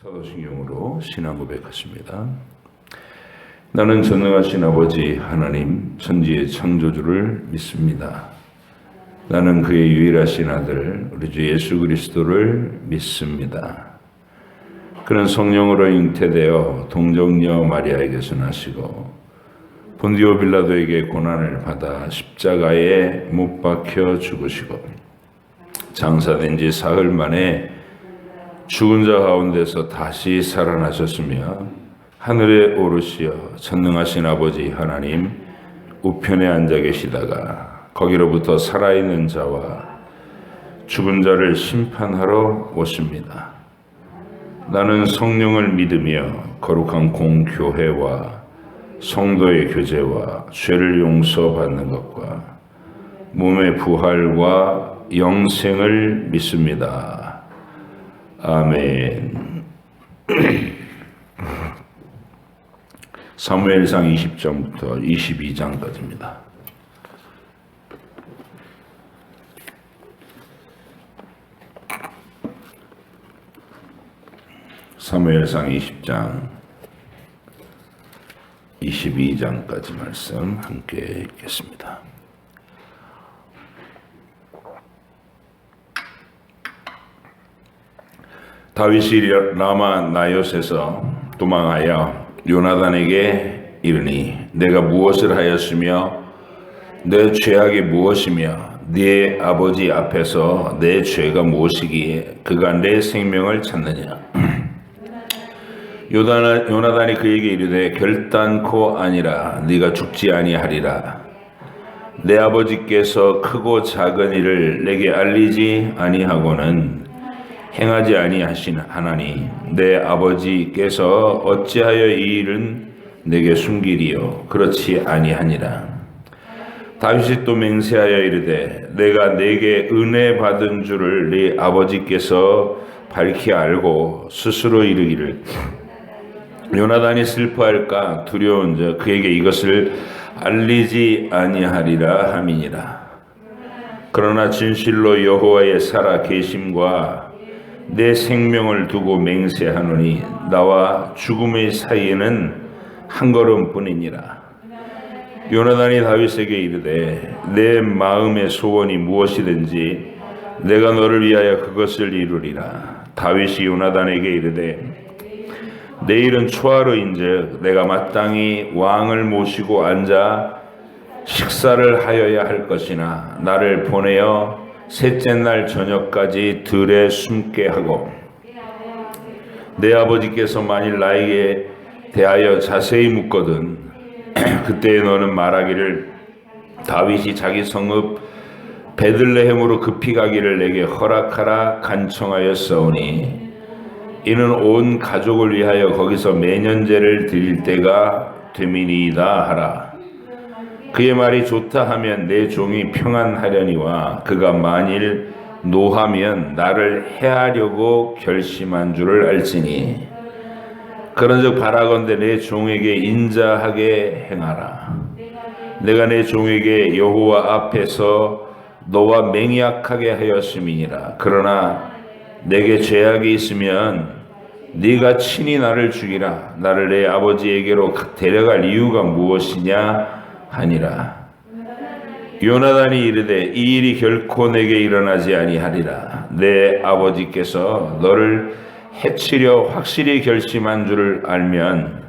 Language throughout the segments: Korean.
사도신경으로 신앙 고백하십니다. 나는 전능하신 아버지 하나님 천지의 창조주를 믿습니다. 나는 그의 유일하신 아들 우리 주 예수 그리스도를 믿습니다. 그는 성령으로 잉태되어 동정녀 마리아에게서 나시고 본디오 빌라도에게 고난을 받아 십자가에 못 박혀 죽으시고 장사된 지 사흘 만에 죽은 자 가운데서 다시 살아나셨으며 하늘에 오르시어 전능하신 아버지 하나님 우편에 앉아 계시다가 거기로부터 살아있는 자와 죽은 자를 심판하러 오십니다. 나는 성령을 믿으며 거룩한 공교회와 성도의 교제와 죄를 용서받는 것과 몸의 부활과 영생을 믿습니다. 아멘. 사무엘상 20장부터 22장까지입니다. 사무엘상 20장 22장까지 말씀 함께 읽겠습니다. 다윗이 라마 나요스에서 도망하여 요나단에게 이르니 내가 무엇을 하였으며 내 죄악이 무엇이며 네 아버지 앞에서 내 죄가 무엇이기에 그가 내 생명을 찾느냐. 요나단이 그에게 이르되 결단코 아니라 네가 죽지 아니하리라. 내 아버지께서 크고 작은 일을 내게 알리지 아니하고는 행하지 아니하시나니 내 아버지께서 어찌하여 이 일은 내게 숨기리요 그렇지 아니하니라. 다윗이 또 맹세하여 이르되 내가 내게 은혜 받은 줄을 네 아버지께서 밝히 알고 스스로 이르기를 요나단이 슬퍼할까 두려운즉 그에게 이것을 알리지 아니하리라 함이니라. 그러나 진실로 여호와의 살아 계심과 내 생명을 두고 맹세하노니 나와 죽음의 사이에는 한 걸음뿐이니라. 요나단이 다윗에게 이르되 내 마음의 소원이 무엇이든지 내가 너를 위하여 그것을 이루리라. 다윗이 요나단에게 이르되 내일은 초하루인즉 내가 마땅히 왕을 모시고 앉아 식사를 하여야 할 것이나 나를 보내어 셋째 날 저녁까지 들에 숨게 하고 내 아버지께서 만일 나에게 대하여 자세히 묻거든 그때에 너는 말하기를 다윗이 자기 성읍 베들레헴으로 급히 가기를 내게 허락하라 간청하였사오니 이는 온 가족을 위하여 거기서 매년제를 드릴 때가 됨이니이다 하라. 그의 말이 좋다 하면 내 종이 평안하려니와 그가 만일 노하면 나를 해하려고 결심한 줄을 알지니 그런즉 바라건대 내 종에게 인자하게 행하라. 내가 내 종에게 여호와 앞에서 너와 맹약하게 하였음이니라. 그러나 내게 죄악이 있으면 네가 친히 나를 죽이라. 나를 내 아버지에게로 데려갈 이유가 무엇이냐 하니라. 요나단이 이르되 이 일이 결코 내게 일어나지 아니하리라. 내 아버지께서 너를 해치려 확실히 결심한 줄을 알면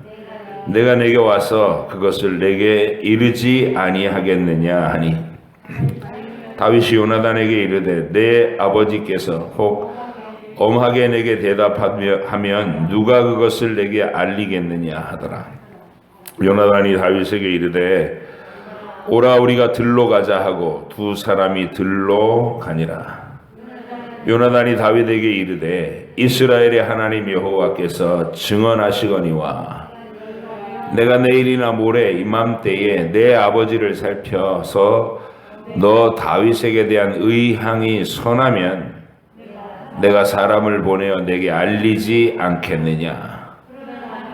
내가 내게 와서 그것을 내게 이르지 아니하겠느냐 하니 다윗이 요나단에게 이르되 내 아버지께서 혹 엄하게 내게 대답하면 누가 그것을 내게 알리겠느냐 하더라. 요나단이 다윗에게 이르되 오라 우리가 들로 가자 하고 두 사람이 들로 가니라. 요나단이 다윗에게 이르되 이스라엘의 하나님 여호와께서 증언하시거니와 내가 내일이나 모레 이맘때에 내 아버지를 살펴서 너 다윗에게 대한 의향이 선하면 내가 사람을 보내어 내게 알리지 않겠느냐.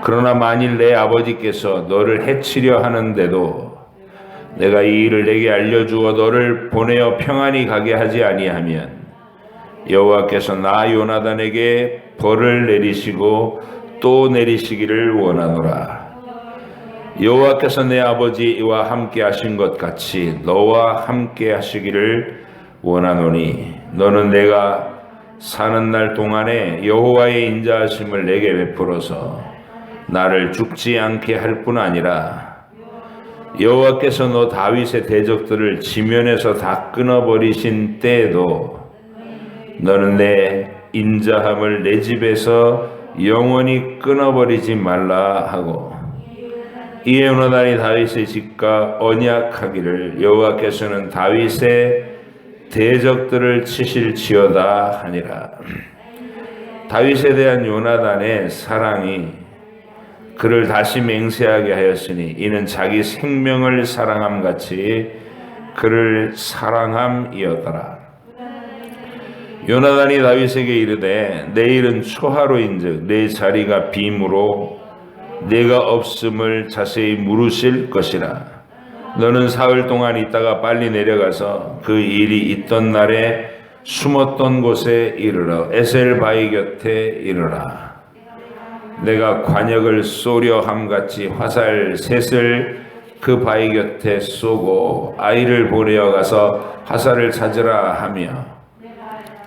그러나 만일 내 아버지께서 너를 해치려 하는데도 내가 이 일을 내게 알려주어 너를 보내어 평안히 가게 하지 아니하면 여호와께서 나 요나단에게 벌을 내리시고 또 내리시기를 원하노라. 여호와께서 내 아버지와 함께 하신 것 같이 너와 함께 하시기를 원하노니 너는 내가 사는 날 동안에 여호와의 인자하심을 내게 베풀어서 나를 죽지 않게 할 뿐 아니라 여호와께서 너 다윗의 대적들을 지면에서 다 끊어버리신 때에도 너는 내 인자함을 내 집에서 영원히 끊어버리지 말라 하고, 이에 요나단이 다윗의 집과 언약하기를 여호와께서는 다윗의 대적들을 치실지어다 하니라. 다윗에 대한 요나단의 사랑이 그를 다시 맹세하게 하였으니 이는 자기 생명을 사랑함 같이 그를 사랑함이었더라. 요나단이 다윗에게 이르되 내일은 초하루인즉 내 자리가 빔으로 내가 없음을 자세히 물으실 것이라. 너는 사흘 동안 있다가 빨리 내려가서 그 일이 있던 날에 숨었던 곳에 이르러 에셀 바위 곁에 이르라. 내가 관역을 쏘려 함같이 화살 셋을 그 바위 곁에 쏘고 아이를 보내어 가서 화살을 찾으라 하며,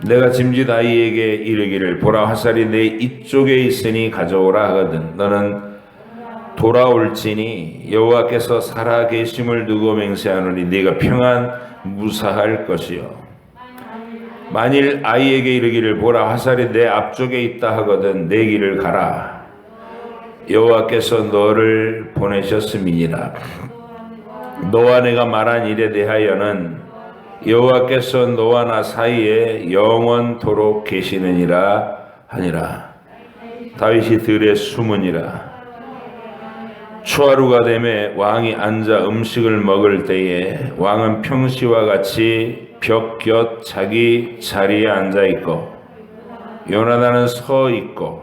내가 짐짓 아이에게 이르기를 보라 화살이 내 이쪽에 있으니 가져오라 하거든 너는 돌아올지니 여호와께서 살아 계심을 두고 맹세하노니 네가 평안 무사할 것이요. 만일 아이에게 이르기를 보라 화살이 내 앞쪽에 있다 하거든 내 길을 가라. 여호와께서 너를 보내셨음이니라. 너와 내가 말한 일에 대하여는 여호와께서 너와 나 사이에 영원토록 계시느니라 하니라. 다윗이 들에 숨으니라. 초하루가 되매 왕이 앉아 음식을 먹을 때에 왕은 평시와 같이 벽 곁 자기 자리에 앉아 있고 요나단은 서 있고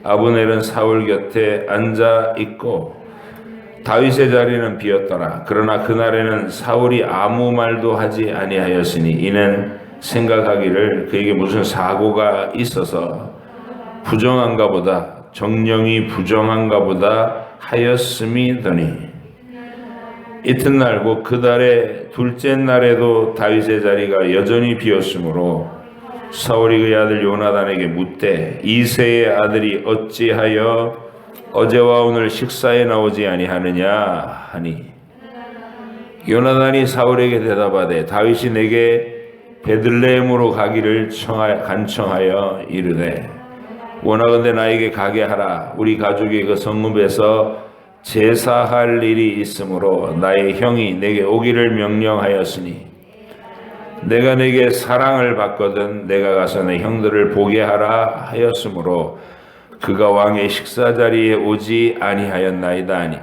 아브넬은 사울 곁에 앉아 있고 다윗의 자리는 비었더라. 그러나 그날에는 사울이 아무 말도 하지 아니하였으니 이는 생각하기를 그에게 무슨 사고가 있어서 부정한가 보다 정령이 부정한가 보다 하였음이더니 이튿날 곧 그 달의 둘째 날에도 다윗의 자리가 여전히 비었으므로 사울이 그의 아들 요나단에게 묻되 이새의 아들이 어찌하여 어제와 오늘 식사에 나오지 아니하느냐 하니, 요나단이 사울에게 대답하되 다윗이 내게 베들레헴으로 가기를 간청하여 이르되 원하건대 나에게 가게 하라. 우리 가족이 그 성읍에서 제사할 일이 있으므로 나의 형이 내게 오기를 명령하였으니 내가 내게 사랑을 받거든 내가 가서 내 형들을 보게 하라 하였으므로 그가 왕의 식사 자리에 오지 아니하였나이다 하니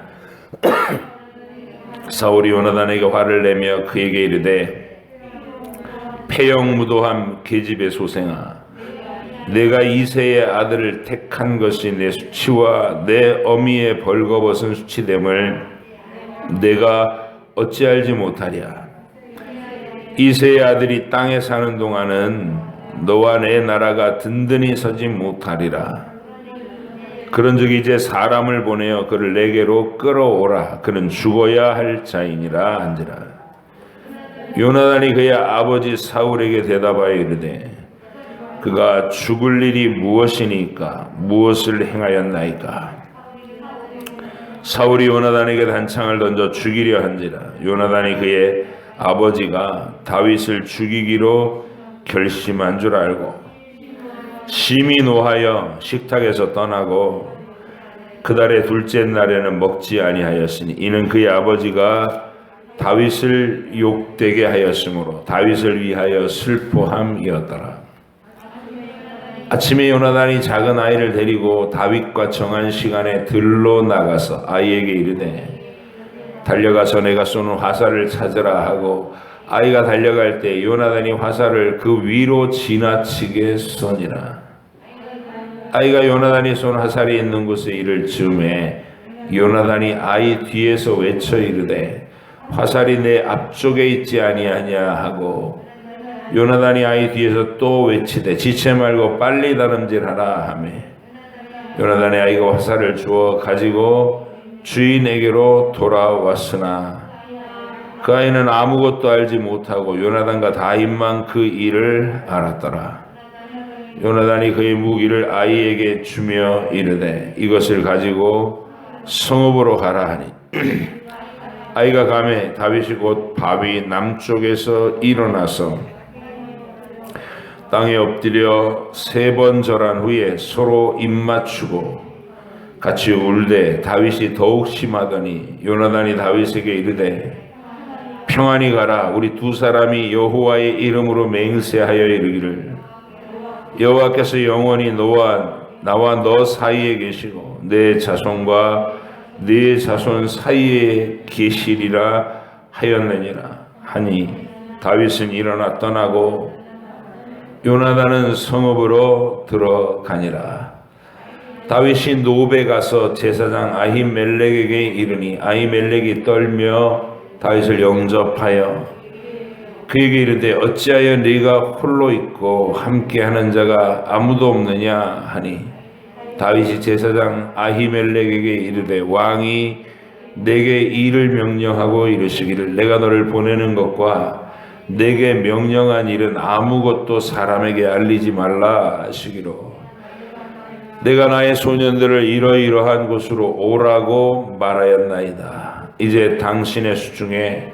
사울이 요나단에게 화를 내며 그에게 이르되 패영무도함 계집의 소생아, 내가 이새의 아들을 택한 것이 내 수치와 내 어미의 벌거벗은 수치됨을 내가 어찌 알지 못하랴. 이새의 아들이 땅에 사는 동안은 너와 내 나라가 든든히 서지 못하리라. 그런즉 이제 사람을 보내어 그를 내게로 끌어오라. 그는 죽어야 할 자이니라 한지라. 요나단이 그의 아버지 사울에게 대답하여 이르되 그가 죽을 일이 무엇이니까 무엇을 행하였나이까. 사울이 요나단에게 단창을 던져 죽이려 한지라. 요나단이 그의 아버지가 다윗을 죽이기로 결심한 줄 알고 심히 노하여 식탁에서 떠나고 그달의 둘째 날에는 먹지 아니하였으니 이는 그의 아버지가 다윗을 욕되게 하였으므로 다윗을 위하여 슬퍼함이었더라. 아침에 요나단이 작은 아이를 데리고 다윗과 정한 시간에 들로 나가서 아이에게 이르되 달려가서 내가 쏘는 화살을 찾으라 하고 아이가 달려갈 때 요나단이 화살을 그 위로 지나치게 쏘니라. 아이가 요나단이 쏜 화살이 있는 곳에 이를 즈음에 요나단이 아이 뒤에서 외쳐 이르되 화살이 내 앞쪽에 있지 아니하냐 하고 요나단이 아이 뒤에서 또 외치되 지체 말고 빨리 다름질하라 하며 요나단의 아이가 화살을 주어 가지고 주인에게로 돌아왔으나 그 아이는 아무것도 알지 못하고 요나단과 다윗만 그 일을 알았더라. 요나단이 그의 무기를 아이에게 주며 이르되 이것을 가지고 성읍으로 가라 하니 아이가 가매 다윗이 곧 바위 남쪽에서 일어나서 땅에 엎드려 3번 절한 후에 서로 입맞추고 같이 울되 다윗이 더욱 심하더니 요나단이 다윗에게 이르되 평안히 가라. 우리 두 사람이 여호와의 이름으로 맹세하여 이르기를 여호와께서 영원히 나와 너 사이에 계시고 내 자손과 네 자손 사이에 계시리라 하였느니라 하니 다윗은 일어나 떠나고 요나단은 성읍으로 들어가니라. 다윗이 노베 가서 제사장 아히멜렉에게 이르니 아히멜렉이 떨며 다윗을 영접하여 그에게 이르되 어찌하여 네가 홀로 있고 함께하는 자가 아무도 없느냐 하니 다윗이 제사장 아히멜렉에게 이르되 왕이 내게 일을 명령하고 이르시기를 내가 너를 보내는 것과 내게 명령한 일은 아무것도 사람에게 알리지 말라 하시기로 내가 나의 소년들을 이러이러한 곳으로 오라고 말하였나이다. 이제 당신의 수중에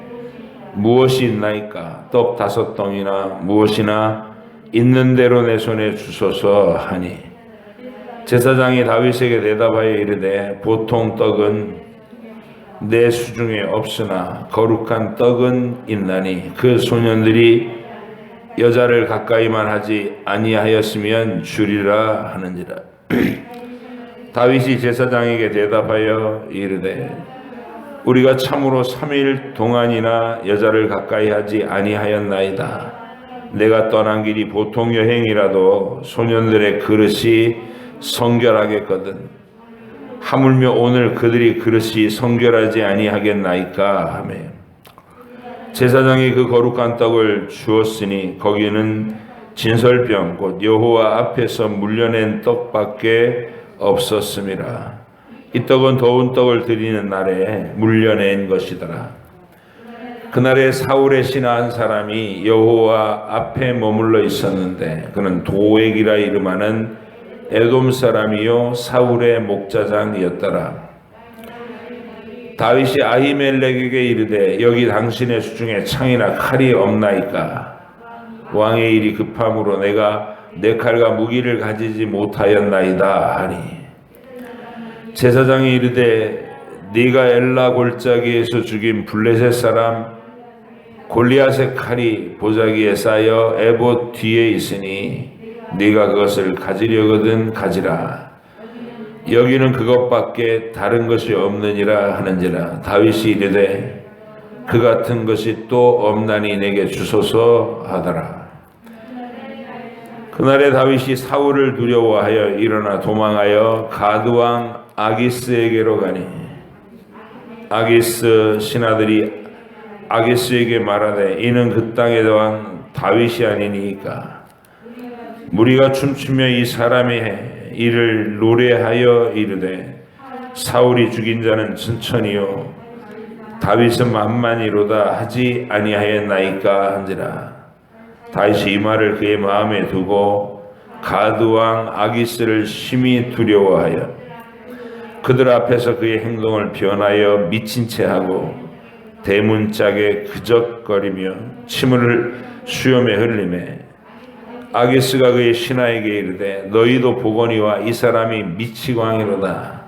무엇이 있나이까? 떡 5덩이나 무엇이나 있는 대로 내 손에 주소서 하니 제사장이 다윗에게 대답하여 이르되 보통 떡은 내 수중에 없으나 거룩한 떡은 있나니 그 소년들이 여자를 가까이만 하지 아니하였으면 주리라 하는지라. 다윗이 제사장에게 대답하여 이르되 우리가 참으로 3일 동안이나 여자를 가까이 하지 아니하였나이다. 내가 떠난 길이 보통 여행이라도 소년들의 그릇이 성결하겠거든. 하물며 오늘 그들이 그릇이 성결하지 아니하겠나이까 하며 제사장이 그 거룩한 떡을 주었으니 거기는 진설병 곧 여호와 앞에서 물려낸 떡밖에 없었음이라. 이 떡은 더운 떡을 드리는 날에 물려낸 것이더라. 그날에 사울의 신하 한 사람이 여호와 앞에 머물러 있었는데 그는 도액이라 이름하는 에돔 사람이요 사울의 목자장이었더라. 다윗이 아히멜렉에게 이르되 여기 당신의 수중에 창이나 칼이 없나이까? 왕의 일이 급함으로 내가 내 칼과 무기를 가지지 못하였나이다 하니 제사장이 이르되 네가 엘라 골짜기에서 죽인 블레셋 사람 골리앗의 칼이 보자기에 쌓여 에봇 뒤에 있으니 네가 그것을 가지려거든 가지라. 여기는 그것밖에 다른 것이 없느니라 하는지라. 다윗이 이르되 그 같은 것이 또 없나니 내게 주소서 하더라. 그날에 다윗이 사울을 두려워하여 일어나 도망하여 가드왕 아기스에게로 가니 아기스 신하들이 아기스에게 말하되 이는 그 땅의 왕 다윗이 아니니까. 무리가 춤추며 이 사람의 이를 노래하여 이르되 사울이 죽인 자는 천천히요 다윗은 만만이로다 하지 아니하였나이까 한지라. 다윗이 이 말을 그의 마음에 두고 가드왕 아기스를 심히 두려워하여 그들 앞에서 그의 행동을 변하여 미친 채 하고 대문짝에 그적거리며 침을 수염에 흘리매 아기스가 그의 신하에게 이르되 너희도 보거니와 이 사람이 미치광이로다.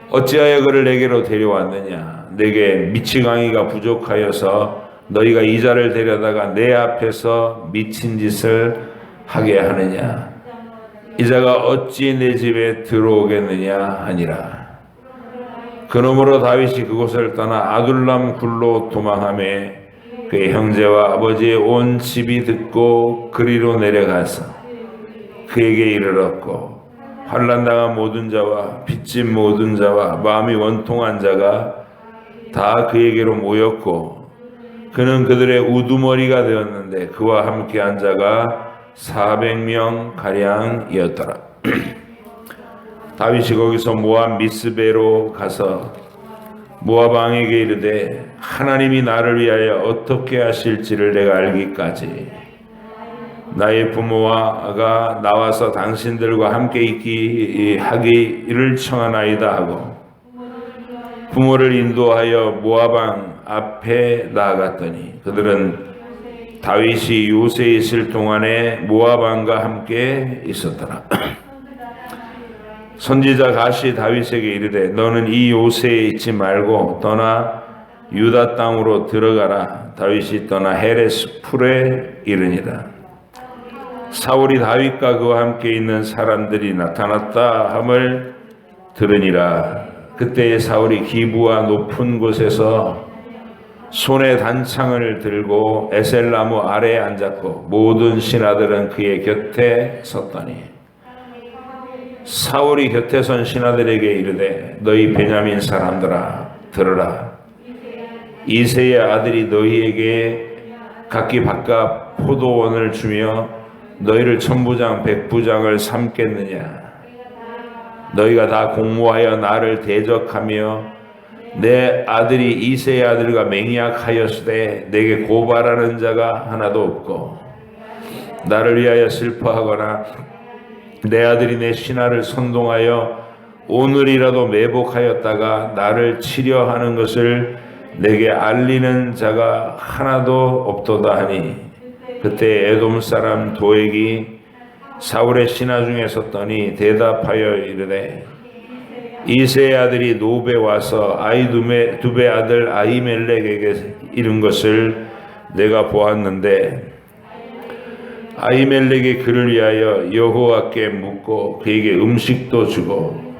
어찌하여 그를 내게로 데려왔느냐? 내게 미치광이가 부족하여서 너희가 이 자를 데려다가 내 앞에서 미친 짓을 하게 하느냐? 이 자가 어찌 내 집에 들어오겠느냐 하니라. 그러므로 다윗이 그곳을 떠나 아둘람 굴로 도망하며 그의 형제와 아버지의 온 집이 듣고 그리로 내려가서 그에게 이르렀고 환난당한 모든 자와 빚진 모든 자와 마음이 원통한 자가 다 그에게로 모였고 그는 그들의 우두머리가 되었는데 그와 함께한 자가 400명 가량이었더라. 다윗이 거기서 모압 미스베로 가서 모압 왕에게 이르되 하나님이 나를 위하여 어떻게 하실지를 내가 알기까지 나의 부모가 나와서 당신들과 함께 하기를 청하나이다 하고 부모를 인도하여 모압 왕 앞에 나아갔더니 그들은 다윗이 요새에 있을 동안에 모압 왕과 함께 있었더라. 선지자 갓이 다윗에게 이르되 너는 이 요새에 있지 말고 떠나 유다 땅으로 들어가라. 다윗이 떠나 헤레스 풀에 이르니라. 사울이 다윗과 그와 함께 있는 사람들이 나타났다 함을 들으니라. 그때에 사울이 기브와 높은 곳에서 손에 단창을 들고 에셀나무 아래에 앉았고 모든 신하들은 그의 곁에 섰더니 사울이 곁에 선 신하들에게 이르되 너희 베냐민 사람들아 들으라. 이새의 아들이 너희에게 각기 바깥 포도원을 주며 너희를 천부장 백부장을 삼겠느냐. 너희가 다 공모하여 나를 대적하며 내 아들이 이새의 아들과 맹약하였으되 내게 고발하는 자가 하나도 없고 나를 위하여 슬퍼하거나 내 아들이 내 신하를 선동하여 오늘이라도 매복하였다가 나를 치려 하는 것을 내게 알리는 자가 하나도 없도다 하니 그때 에돔 사람 도액이 사울의 신하 중에 섰더니 대답하여 이르되 이새의 아들이 노베 와서 두베 아들 아히멜렉에게 이른 것을 내가 보았는데 아히멜렉이 그를 위하여 여호와께 묻고 그에게 음식도 주고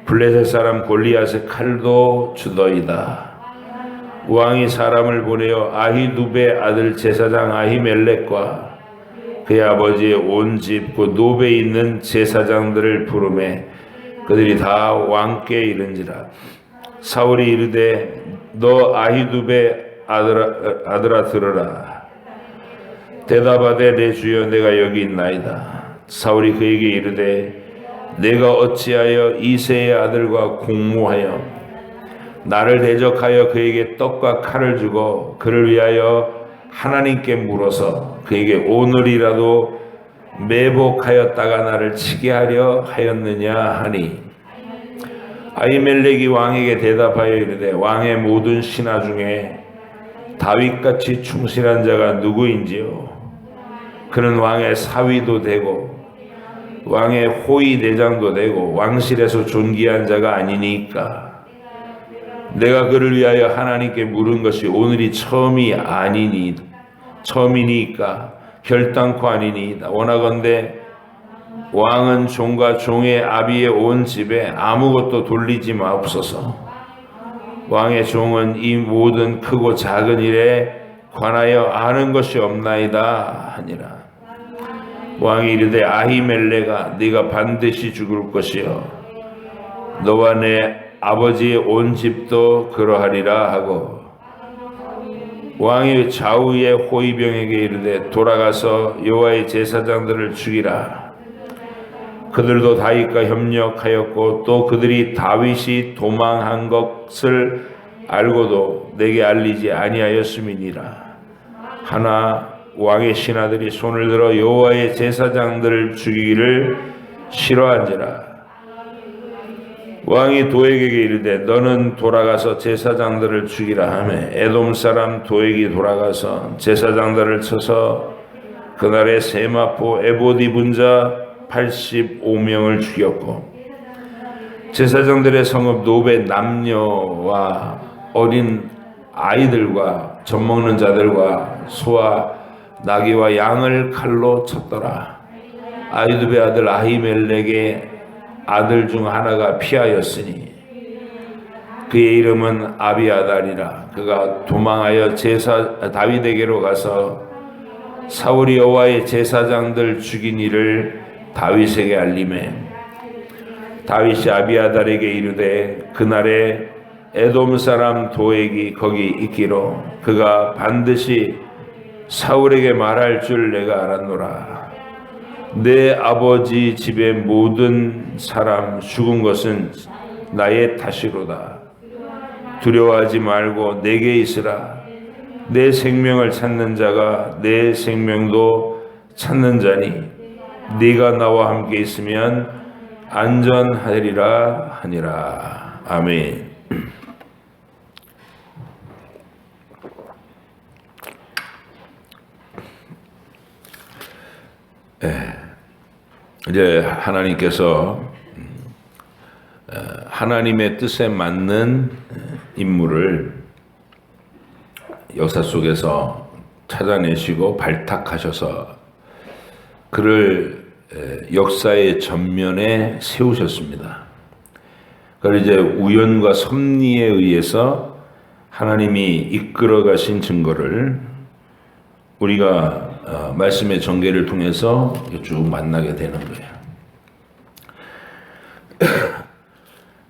블레셋 사람 골리앗의 칼도 주더이다. 왕이 사람을 보내어 아히두베 아들 제사장 아히멜렉과 그의 아버지의 온 집 그 노베에 있는 제사장들을 부르매 그들이 다 왕께 이른지라. 사울이 이르되 너 아히두베 아들아 들으라. 대답하되 내 주여 내가 여기 있나이다. 사울이 그에게 이르되 내가 어찌하여 이새의 아들과 공모하여 나를 대적하여 그에게 떡과 칼을 주고 그를 위하여 하나님께 물어서 그에게 오늘이라도 매복하였다가 나를 치게 하려 하였느냐 하니 아히멜렉이 왕에게 대답하여 이르되 왕의 모든 신하 중에 다윗같이 충실한 자가 누구인지요. 그는 왕의 사위도 되고 왕의 호위 대장도 되고 왕실에서 존귀한 자가 아니니까 내가 그를 위하여 하나님께 물은 것이 오늘이 처음이니까 결단코 아니니이다. 원하건대 왕은 종과 종의 아비의 온 집에 아무것도 돌리지 마옵소서. 왕의 종은 이 모든 크고 작은 일에 관하여 아는 것이 없나이다 하니라. 왕이 이르되 아히멜렉아 네가 반드시 죽을 것이요 너와 내 아버지의 온 집도 그러하리라 하고 왕이 좌우의 호위병에게 이르되 돌아가서 여호와의 제사장들을 죽이라. 그들도 다윗과 협력하였고 또 그들이 다윗이 도망한 것을 알고도 내게 알리지 아니하였음이니라. 하나 왕의 신하들이 손을 들어 여호와의 제사장들을 죽이기를 싫어한지라. 왕이 도액에게 이르되 너는 돌아가서 제사장들을 죽이라 하매 에돔 사람 도액이 돌아가서 제사장들을 쳐서 그날에 세마포 에봇 입은 자 85명을 죽였고 제사장들의 성읍 노베 남녀와 어린 아이들과 젖먹는 자들과 소와 나귀와 양을 칼로 쳤더라. 아히두베 아들 아히멜렉의 아들 중 하나가 피하였으니 그의 이름은 아비아달이라. 그가 도망하여 다윗에게로 가서 사울이 여호와의 제사장들 죽인 일을 다윗에게 알리매 다윗이 아비아달에게 이르되 그날에 에돔 사람 도액이 거기 있기로 그가 반드시 사울에게 말할 줄 내가 알았노라. 내 아버지 집의 모든 사람 죽은 것은 나의 탓이로다. 두려워하지 말고 내게 있으라. 내 생명을 찾는 자가 내 생명도 찾는 자니 네가 나와 함께 있으면 안전하리라 하니라. 아멘. 이제 하나님께서 하나님의 뜻에 맞는 인물을 역사 속에서 찾아내시고 발탁하셔서 그를 역사의 전면에 세우셨습니다. 그걸 이제 우연과 섭리에 의해서 하나님이 이끌어 가신 증거를 우리가 말씀의 전개를 통해서 쭉 만나게 되는 거예요.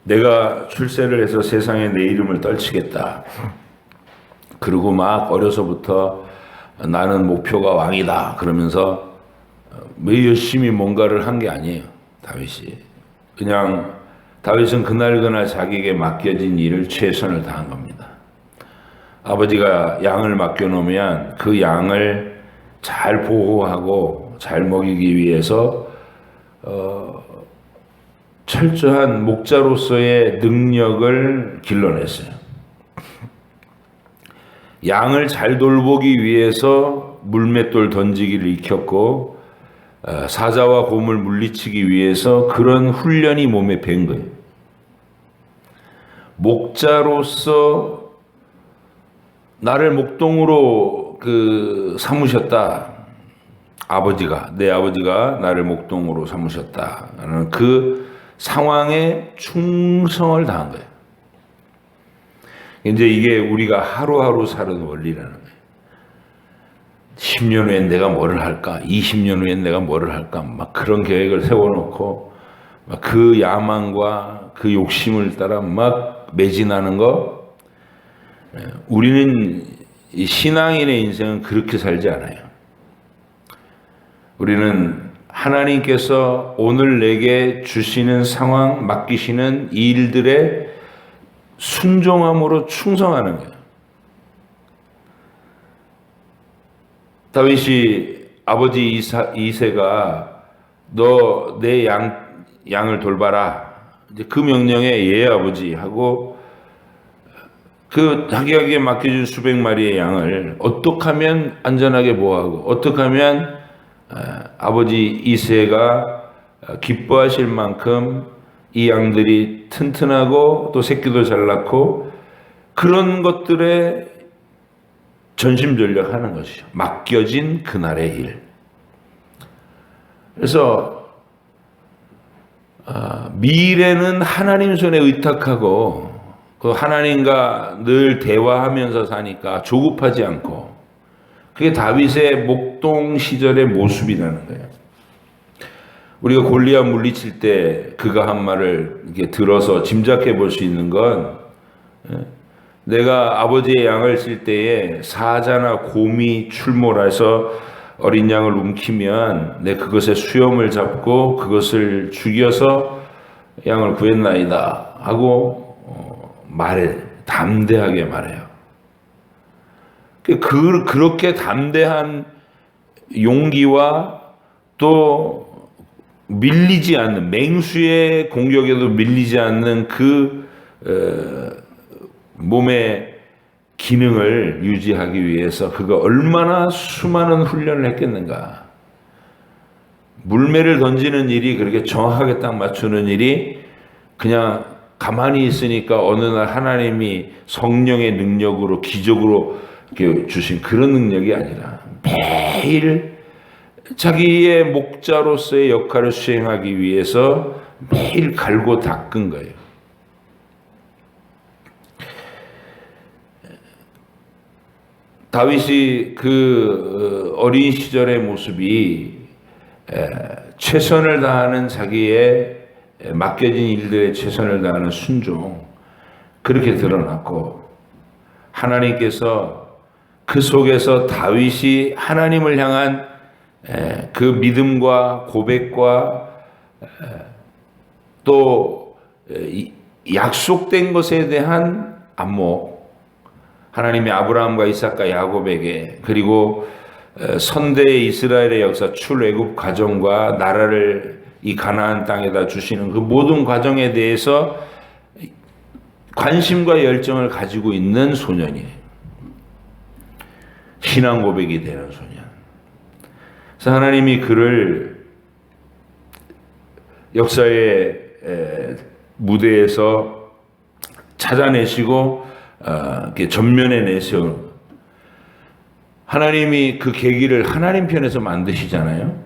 내가 출세를 해서 세상에 내 이름을 떨치겠다. 그리고 막 어려서부터 나는 목표가 왕이다. 그러면서 매 열심히 뭔가를 한 게 아니에요. 다윗이. 그냥 다윗은 그날그날 자기에게 맡겨진 일을 최선을 다한 겁니다. 아버지가 양을 맡겨놓으면 그 양을 잘 보호하고 잘 먹이기 위해서 철저한 목자로서의 능력을 길러냈어요. 양을 잘 돌보기 위해서 물맷돌 던지기를 익혔고 사자와 곰을 물리치기 위해서 그런 훈련이 몸에 밴 거예요. 목자로서 나를 목동으로 삼으셨다. 내 아버지가 나를 목동으로 삼으셨다는 그 상황에 충성을 다한 거예요. 이제 이게 우리가 하루하루 사는 원리라는 거예요. 10년 후엔 내가 뭐를 할까? 20년 후엔 내가 뭐를 할까? 막 그런 계획을 세워놓고 막 그 야망과 그 욕심을 따라 막 매진하는 거. 우리는 신앙인의 인생은 그렇게 살지 않아요. 우리는 하나님께서 오늘 내게 주시는 상황, 맡기시는 일들에 순종함으로 충성하는 거예요. 다윗이 아버지 이새가 너 내 양을 돌봐라. 이제 그 명령에 예 아버지 하고 그 자기에게 맡겨준 수백 마리의 양을 어떻게 하면 안전하게 보호하고 어떻게 하면 아버지 이새가 기뻐하실 만큼 이 양들이 튼튼하고 또 새끼도 잘 낳고 그런 것들에 전심전력하는 것이죠. 맡겨진 그날의 일. 그래서 미래는 하나님 손에 의탁하고 그 하나님과 늘 대화하면서 사니까 조급하지 않고 그게 다윗의 목동 시절의 모습이라는 거예요. 우리가 골리앗 물리칠 때 그가 한 말을 이렇게 들어서 짐작해 볼 수 있는 건 내가 아버지의 양을 칠 때에 사자나 곰이 출몰해서 어린 양을 움키면 내 그것의 수염을 잡고 그것을 죽여서 양을 구했나이다 하고 담대하게 말해요. 그렇게 담대한 용기와 또 밀리지 않는 맹수의 공격에도 밀리지 않는 그 몸의 기능을 유지하기 위해서 그가 얼마나 수많은 훈련을 했겠는가. 물매를 던지는 일이 그렇게 정확하게 딱 맞추는 일이 그냥 가만히 있으니까 어느 날 하나님이 성령의 능력으로 기적으로 주신 그런 능력이 아니라 매일 자기의 목자로서의 역할을 수행하기 위해서 매일 갈고 닦은 거예요. 다윗이 그 어린 시절의 모습이 최선을 다하는 자기의 맡겨진 일들에 최선을 다하는 순종, 그렇게 드러났고 하나님께서 그 속에서 다윗이 하나님을 향한 그 믿음과 고백과 또 약속된 것에 대한 안목, 하나님이 아브라함과 이삭과 야곱에게, 그리고 선대의 이스라엘의 역사, 출애굽 과정과 나라를 이 가나안 땅에다 주시는 그 모든 과정에 대해서 관심과 열정을 가지고 있는 소년이에요. 신앙 고백이 되는 소년. 그래서 하나님이 그를 역사의 무대에서 찾아내시고 전면에 내세우는, 하나님이 그 계기를 하나님 편에서 만드시잖아요.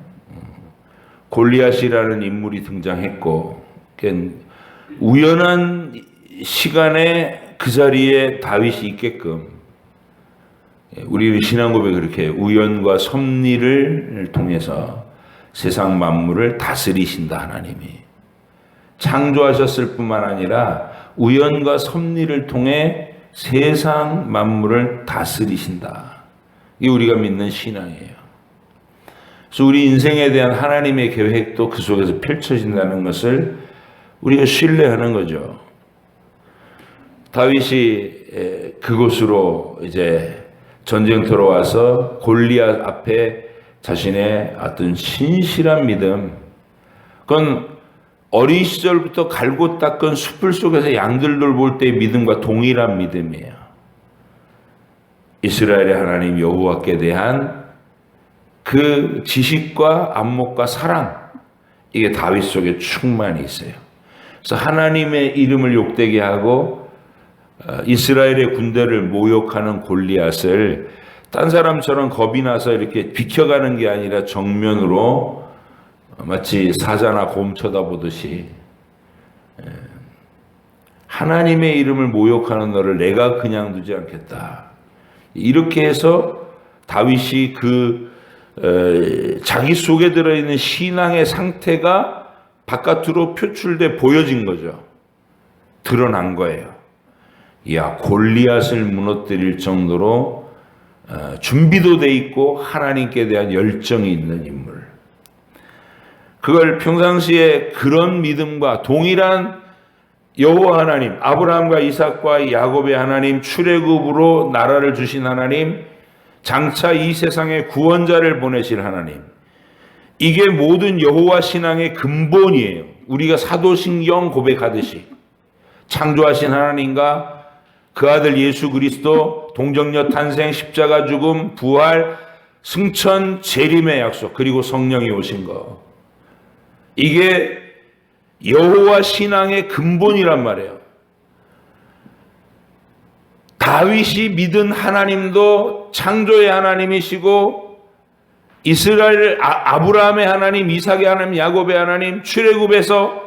골리앗이라는 인물이 등장했고 우연한 시간에 그 자리에 다윗이 있게끔, 우리 신앙 고백이 그렇게 우연과 섭리를 통해서 세상 만물을 다스리신다. 하나님이 창조하셨을 뿐만 아니라 우연과 섭리를 통해 세상 만물을 다스리신다. 이게 우리가 믿는 신앙이에요. 그래서 우리 인생에 대한 하나님의 계획도 그 속에서 펼쳐진다는 것을 우리가 신뢰하는 거죠. 다윗이 그곳으로 이제 전쟁터로 와서 골리앗 앞에 자신의 어떤 신실한 믿음, 그건 어린 시절부터 갈고 닦은 숲을 속에서 양들 돌볼 때의 믿음과 동일한 믿음이에요. 이스라엘의 하나님 여호와께 대한 그 지식과 안목과 사랑, 이게 다윗 속에 충만히 있어요. 그래서 하나님의 이름을 욕되게 하고 이스라엘의 군대를 모욕하는 골리앗을 딴 사람처럼 겁이 나서 이렇게 비켜가는 게 아니라 정면으로 마치 사자나 곰 쳐다보듯이, 하나님의 이름을 모욕하는 너를 내가 그냥 두지 않겠다. 이렇게 해서 다윗이 자기 속에 들어있는 신앙의 상태가 바깥으로 표출돼 보여진 거죠. 드러난 거예요. 야, 골리앗을 무너뜨릴 정도로 준비도 돼 있고 하나님께 대한 열정이 있는 인물. 그걸 평상시에 그런 믿음과 동일한 여호와 하나님, 아브라함과 이삭과 야곱의 하나님, 출애굽으로 나라를 주신 하나님, 장차 이 세상에 구원자를 보내실 하나님, 이게 모든 여호와 신앙의 근본이에요. 우리가 사도신경 고백하듯이 창조하신 하나님과 그 아들 예수 그리스도, 동정녀 탄생, 십자가 죽음, 부활, 승천, 재림의 약속, 그리고 성령이 오신 거, 이게 여호와 신앙의 근본이란 말이에요. 다윗이 믿은 하나님도 창조의 하나님이시고, 이스라엘 아브라함의 하나님, 이삭의 하나님, 야곱의 하나님, 출애굽에서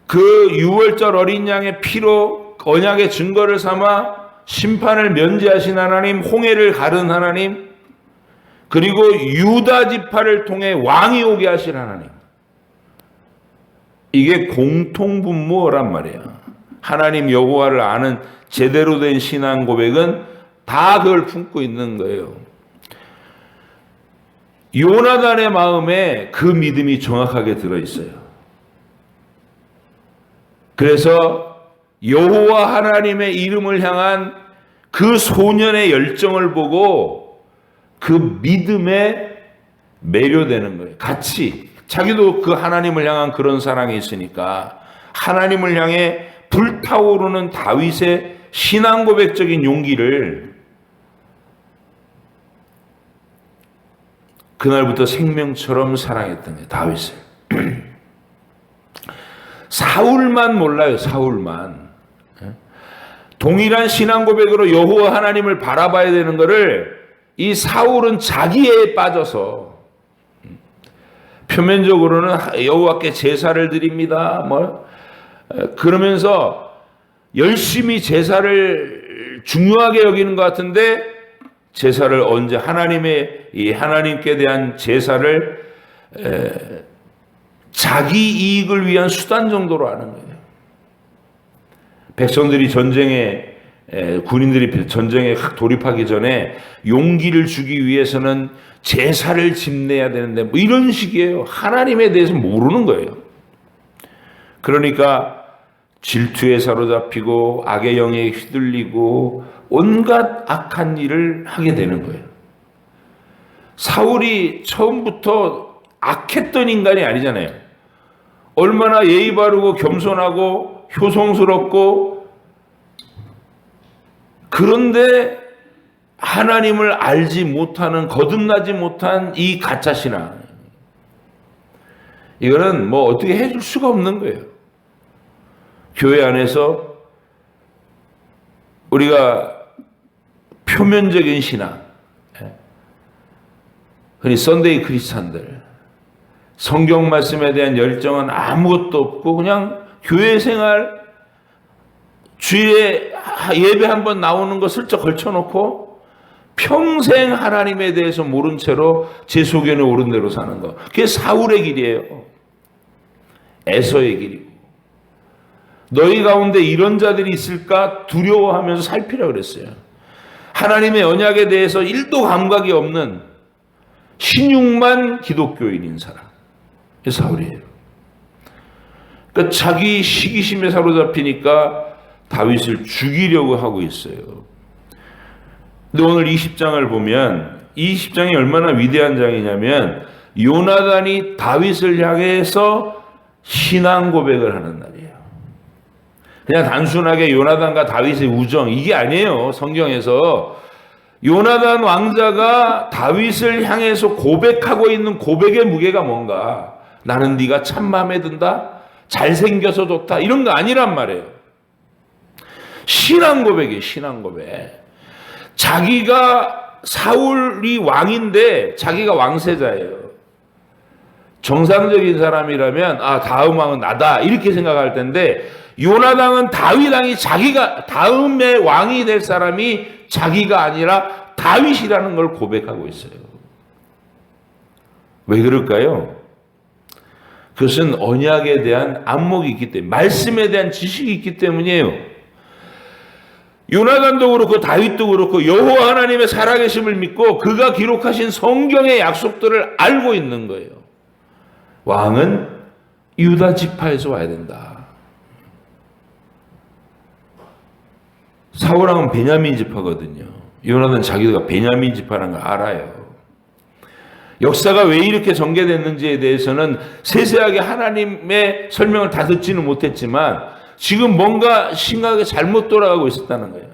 그 유월절 어린 양의 피로 언약의 증거를 삼아 심판을 면제하신 하나님, 홍해를 가른 하나님, 그리고 유다 지파를 통해 왕이 오게 하신 하나님, 이게 공통분모란 말이야. 하나님 여호와를 아는 제대로 된 신앙 고백은 다 그걸 품고 있는 거예요. 요나단의 마음에 그 믿음이 정확하게 들어있어요. 그래서 여호와 하나님의 이름을 향한 그 소년의 열정을 보고 그 믿음에 매료되는 거예요. 같이 자기도 그 하나님을 향한 그런 사랑이 있으니까 하나님을 향해 불타오르는 다윗의 신앙 고백적인 용기를 그날부터 생명처럼 사랑했던 거예요. 다윗을. 사울만 몰라요. 사울만. 동일한 신앙 고백으로 여호와 하나님을 바라봐야 되는 것을 이 사울은 자기애에 빠져서 표면적으로는 여호와께 제사를 드립니다. 그러면서 열심히 제사를 중요하게 여기는 것 같은데, 제사를 언제 하나님께 대한 제사를 자기 이익을 위한 수단 정도로 하는 거예요. 백성들이 군인들이 전쟁에 돌입하기 전에 용기를 주기 위해서는 제사를 집내야 되는데 뭐 이런 식이에요. 하나님에 대해서 모르는 거예요. 그러니까 질투에 사로잡히고 악의 영에 휘둘리고 온갖 악한 일을 하게 되는 거예요. 사울이 처음부터 악했던 인간이 아니잖아요. 얼마나 예의 바르고 겸손하고 효성스럽고, 그런데 하나님을 알지 못하는, 거듭나지 못한 이 가짜 신앙, 이거는 뭐 어떻게 해줄 수가 없는 거예요. 교회 안에서 우리가 표면적인 신앙, 흔히 썬데이 크리스찬들, 성경 말씀에 대한 열정은 아무것도 없고 그냥 교회 생활, 주일에 예배 한번 나오는 거 슬쩍 걸쳐놓고 평생 하나님에 대해서 모른 채로 제 소견에 오른 대로 사는 거. 그게 사울의 길이에요. 에서의 길이고. 너희 가운데 이런 자들이 있을까 두려워하면서 살피라 그랬어요. 하나님의 언약에 대해서 1도 감각이 없는 신육만 기독교인인 사람. 이 사울이에요. 그러니까 자기 시기심에 사로잡히니까 다윗을 죽이려고 하고 있어요. 근데 오늘 20장을 보면 이 20장이 얼마나 위대한 장이냐면 요나단이 다윗을 향해서 신앙 고백을 하는 날이에요. 그냥 단순하게 요나단과 다윗의 우정, 이게 아니에요. 성경에서 요나단 왕자가 다윗을 향해서 고백하고 있는 고백의 무게가 뭔가, 나는 네가 참 마음에 든다, 잘생겨서 좋다, 이런 거 아니란 말이에요. 신앙 고백이에요. 신앙 고백. 자기가 사울이 왕인데 자기가 왕세자예요. 정상적인 사람이라면 다음 왕은 나다 이렇게 생각할 텐데, 요나단은 다윗 왕이 자기가 다음에 왕이 될 사람이 자기가 아니라 다윗이라는 걸 고백하고 있어요. 왜 그럴까요? 그것은 언약에 대한 안목이 있기 때문에, 말씀에 대한 지식이 있기 때문이에요. 요나단도 그렇고 다윗도 그렇고 여호와 하나님의 살아계심을 믿고 그가 기록하신 성경의 약속들을 알고 있는 거예요. 왕은 유다 지파에서 와야 된다. 사울왕은 베냐민 지파거든요. 요나단 자기가 베냐민 지파라는 걸 알아요. 역사가 왜 이렇게 전개됐는지에 대해서는 세세하게 하나님의 설명을 다 듣지는 못했지만 지금 뭔가 심각하게 잘못 돌아가고 있었다는 거예요.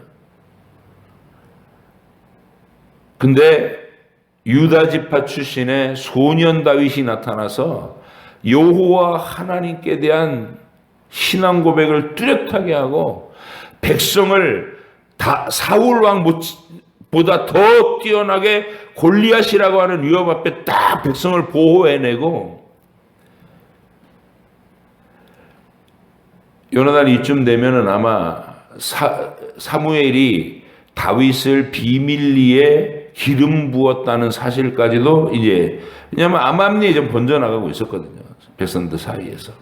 근데 유다 지파 출신의 소년 다윗이 나타나서 여호와 하나님께 대한 신앙 고백을 뚜렷하게 하고 백성을 사울 왕보다 더 뛰어나게 골리앗이라고 하는 위협 앞에 딱 백성을 보호해내고, 요나단이 이쯤 되면은 아마 사무엘이 다윗을 비밀리에 기름 부었다는 사실까지도 이제, 왜냐하면 암암리에 좀 번져나가고 있었거든요. 백성들 사이에서.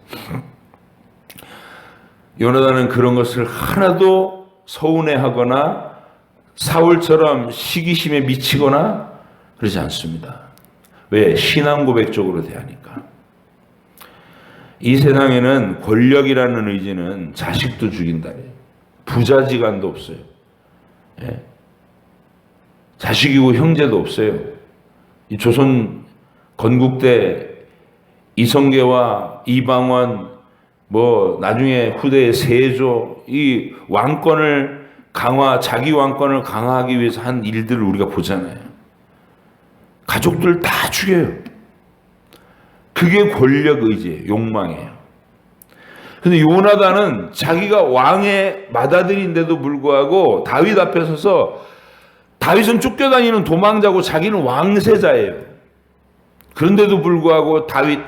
요나단은 그런 것을 하나도 서운해하거나 사울처럼 시기심에 미치거나 그러지 않습니다. 왜? 신앙 고백적으로 대하니까. 이 세상에는 권력이라는 의지는 자식도 죽인다. 부자지간도 없어요. 예? 자식이고 형제도 없어요. 이 조선 건국때 이성계와 이방원, 나중에 후대의 세조, 이 왕권을 자기 왕권을 강화하기 위해서 한 일들을 우리가 보잖아요. 가족들 다 죽여요. 그게 권력 의지예요. 욕망이에요. 근데 요나단은 자기가 왕의 맏아들인데도 불구하고 다윗 앞에 서서, 다윗은 쫓겨다니는 도망자고 자기는 왕세자예요. 그런데도 불구하고 다윗,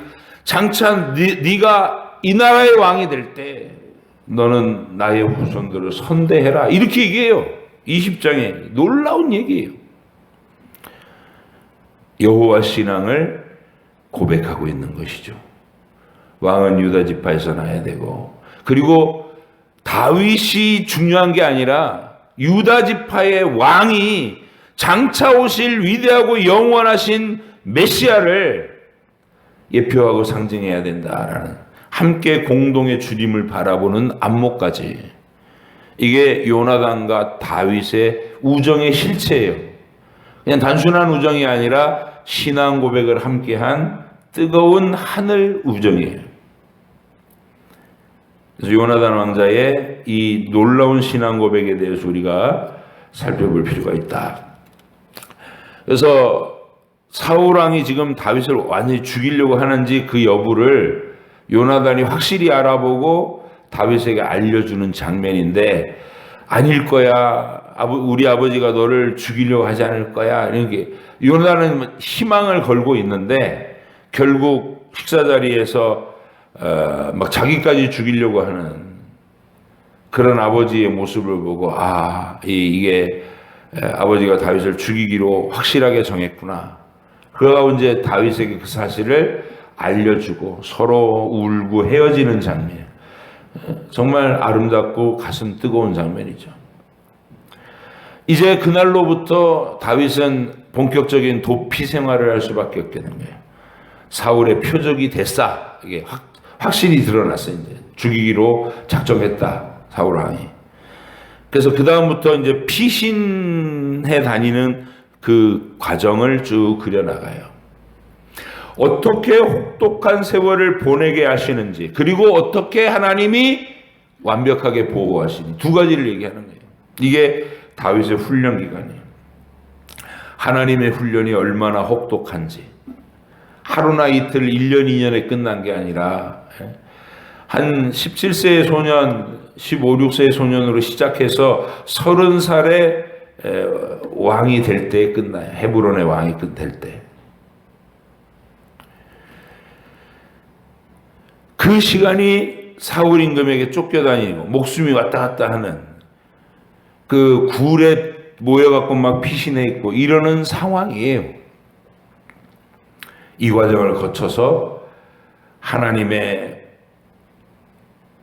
장차 네가 이 나라의 왕이 될 때 너는 나의 후손들을 선대해라, 이렇게 얘기해요. 20장에 놀라운 얘기예요. 여호와 신앙을 고백하고 있는 것이죠. 왕은 유다 지파에서 나야 되고, 그리고 다윗이 중요한 게 아니라 유다 지파의 왕이 장차 오실 위대하고 영원하신 메시아를 예표하고 상징해야 된다라는, 함께 공동의 주님을 바라보는 안목까지, 이게 요나단과 다윗의 우정의 실체예요. 그냥 단순한 우정이 아니라 신앙 고백을 함께한 뜨거운 하늘 우정이에요. 그래서 요나단 왕자의 이 놀라운 신앙 고백에 대해서 우리가 살펴볼 필요가 있다. 그래서 사울 왕이 지금 다윗을 완전히 죽이려고 하는지 그 여부를 요나단이 확실히 알아보고 다윗에게 알려주는 장면인데, 아닐 거야, 우리 아버지가 너를 죽이려고 하지 않을 거야, 이렇게 요나단은 희망을 걸고 있는데 결국 식사 자리에서 막 자기까지 죽이려고 하는 그런 아버지의 모습을 보고, 이게 아버지가 다윗을 죽이기로 확실하게 정했구나. 그러고 이제 다윗에게 그 사실을 알려주고 서로 울고 헤어지는 장면, 정말 아름답고 가슴 뜨거운 장면이죠. 이제 그날로부터 다윗은 본격적인 도피 생활을 할 수밖에 없게 된 거예요. 사울의 표적이 됐다, 이게 확실히 드러났어요. 이제 죽이기로 작정했다, 사울 왕이. 그래서 그 다음부터 이제 피신해 다니는 그 과정을 쭉 그려나가요. 어떻게 혹독한 세월을 보내게 하시는지, 그리고 어떻게 하나님이 완벽하게 보호하시니, 두 가지를 얘기하는 거예요. 이게 다윗의 훈련 기간이에요. 하나님의 훈련이 얼마나 혹독한지, 하루나 이틀, 1년, 2년에 끝난 게 아니라 한 17세의 소년, 15, 16세의 소년으로 시작해서 30살에 왕이 될 때 끝나요. 헤브론의 왕이 될 때. 그 시간이 사울 임금에게 쫓겨다니고 목숨이 왔다 갔다 하는, 그 굴에 모여갖고 막 피신해 있고 이러는 상황이에요. 이 과정을 거쳐서 하나님의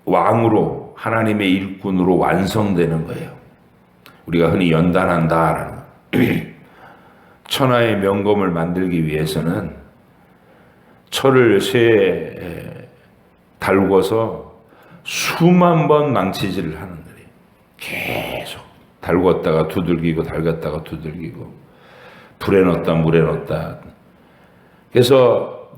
왕으로, 하나님의 일꾼으로 완성되는 거예요. 우리가 흔히 연단한다라는 천하의 명검을 만들기 위해서는 철을 쇠에 달궈서 수만 번 망치질을 하는 거예요. 계속 달궜다가 두들기고 달궜다가 두들기고, 불에 넣었다 물에 넣었다. 그래서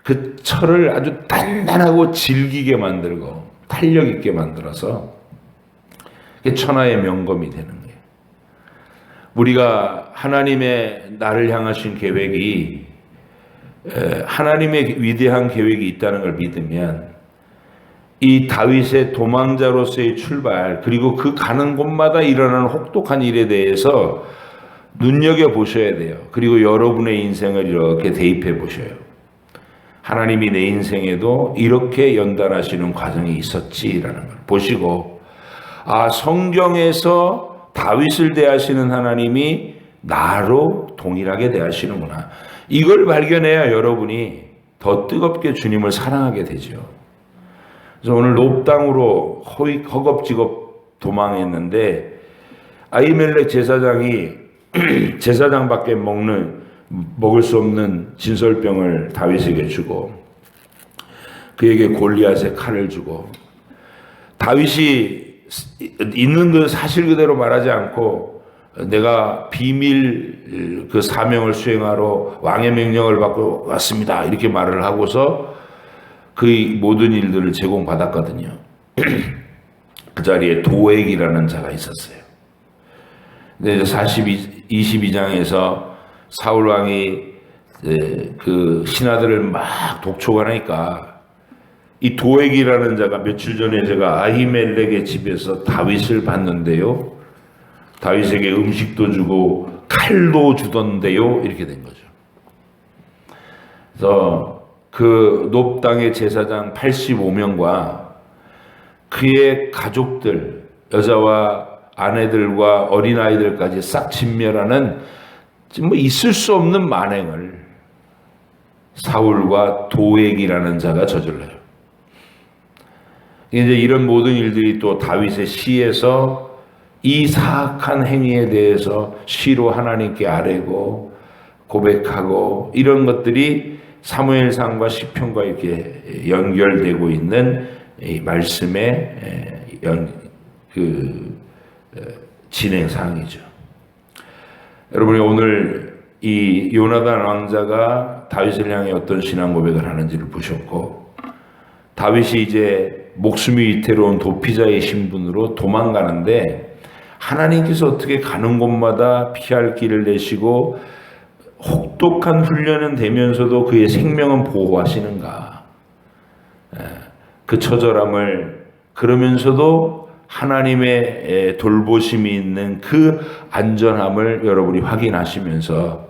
그 철을 아주 단단하고 질기게 만들고 탄력 있게 만들어서 그게 천하의 명검이 되는 거예요. 우리가 하나님의 나를 향하신 계획이, 하나님의 위대한 계획이 있다는 걸 믿으면 이 다윗의 도망자로서의 출발, 그리고 그 가는 곳마다 일어나는 혹독한 일에 대해서 눈여겨보셔야 돼요. 그리고 여러분의 인생을 이렇게 대입해 보셔요. 하나님이 내 인생에도 이렇게 연단하시는 과정이 있었지라는 걸 보시고, 성경에서 다윗을 대하시는 하나님이 나로 동일하게 대하시는구나. 이걸 발견해야 여러분이 더 뜨겁게 주님을 사랑하게 되죠. 그래서 오늘 놉 땅으로 허겁지겁 도망했는데, 아히멜렉 제사장이 제사장밖에 먹을 수 없는 진설병을 다윗에게 주고, 그에게 골리앗의 칼을 주고, 다윗이 있는 그 사실 그대로 말하지 않고 내가 비밀 그 사명을 수행하러 왕의 명령을 받고 왔습니다, 이렇게 말을 하고서 그 모든 일들을 제공받았거든요. 그 자리에 도액이라는 자가 있었어요. 근데 22장에서 사울 왕이 그 신하들을 막 독촉하니까, 이 도액이라는 자가 며칠 전에 제가 아히멜렉의 집에서 다윗을 봤는데요, 다윗에게 음식도 주고 칼도 주던데요, 이렇게 된 거죠. 그래서 그 놉 땅의 제사장 85명과 그의 가족들, 여자와 아내들과 어린아이들까지 싹 진멸하는 뭐 있을 수 없는 만행을 사울과 도액이라는 자가 저질러요. 이제 이런 모든 일들이 또 다윗의 시에서 이 사악한 행위에 대해서 시로 하나님께 아뢰고 고백하고 이런 것들이 사무엘상과 시편과 이렇게 연결되고 있는 이 말씀의 진행사항이죠. 여러분이 오늘 이 요나단 왕자가 다윗을 향해 어떤 신앙 고백을 하는지를 보셨고, 다윗이 이제 목숨이 위태로운 도피자의 신분으로 도망가는데 하나님께서 어떻게 가는 곳마다 피할 길을 내시고 혹독한 훈련은 되면서도 그의 생명은 보호하시는가. 그 처절함을 그러면서도 하나님의 돌보심이 있는 그 안전함을 여러분이 확인하시면서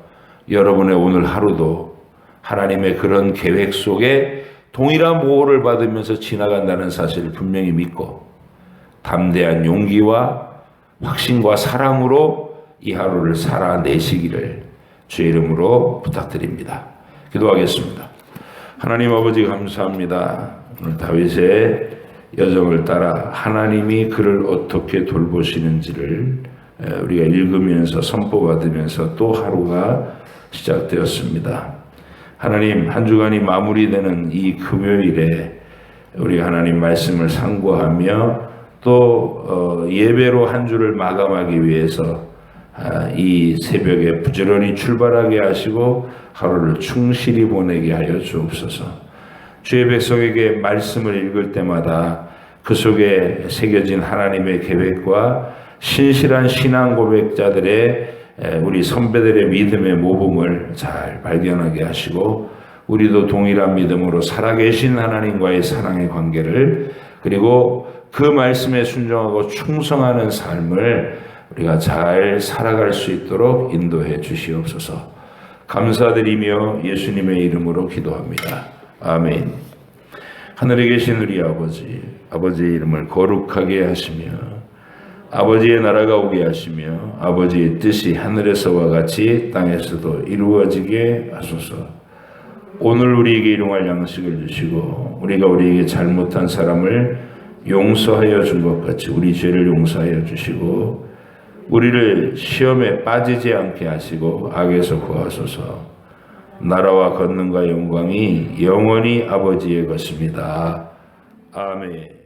여러분의 오늘 하루도 하나님의 그런 계획 속에 동일한 보호를 받으면서 지나간다는 사실을 분명히 믿고 담대한 용기와 확신과 사랑으로 이 하루를 살아내시기를 주의 이름으로 부탁드립니다. 기도하겠습니다. 하나님 아버지 감사합니다. 오늘 다윗의 여정을 따라 하나님이 그를 어떻게 돌보시는지를 우리가 읽으면서 선포받으면서 또 하루가 시작되었습니다. 하나님, 한 주간이 마무리되는 이 금요일에 우리 하나님 말씀을 상고하며 또 예배로 한 주를 마감하기 위해서 이 새벽에 부지런히 출발하게 하시고 하루를 충실히 보내게 하여 주옵소서. 주의 백성에게 말씀을 읽을 때마다 그 속에 새겨진 하나님의 계획과 신실한 신앙 고백자들의 우리 선배들의 믿음의 모범을 잘 발견하게 하시고 우리도 동일한 믿음으로 살아계신 하나님과의 사랑의 관계를 그리고 그 말씀에 순종하고 충성하는 삶을 우리가 잘 살아갈 수 있도록 인도해 주시옵소서. 감사드리며 예수님의 이름으로 기도합니다. 아멘. 하늘에 계신 우리 아버지, 아버지의 이름을 거룩하게 하시며 아버지의 나라가 오게 하시며 아버지의 뜻이 하늘에서와 같이 땅에서도 이루어지게 하소서. 오늘 우리에게 일용할 양식을 주시고 우리가 우리에게 잘못한 사람을 용서하여 준 것 같이 우리 죄를 용서하여 주시고 우리를 시험에 빠지지 않게 하시고 악에서 구하소서. 나라와 권능과 영광이 영원히 아버지의 것입니다. 아멘.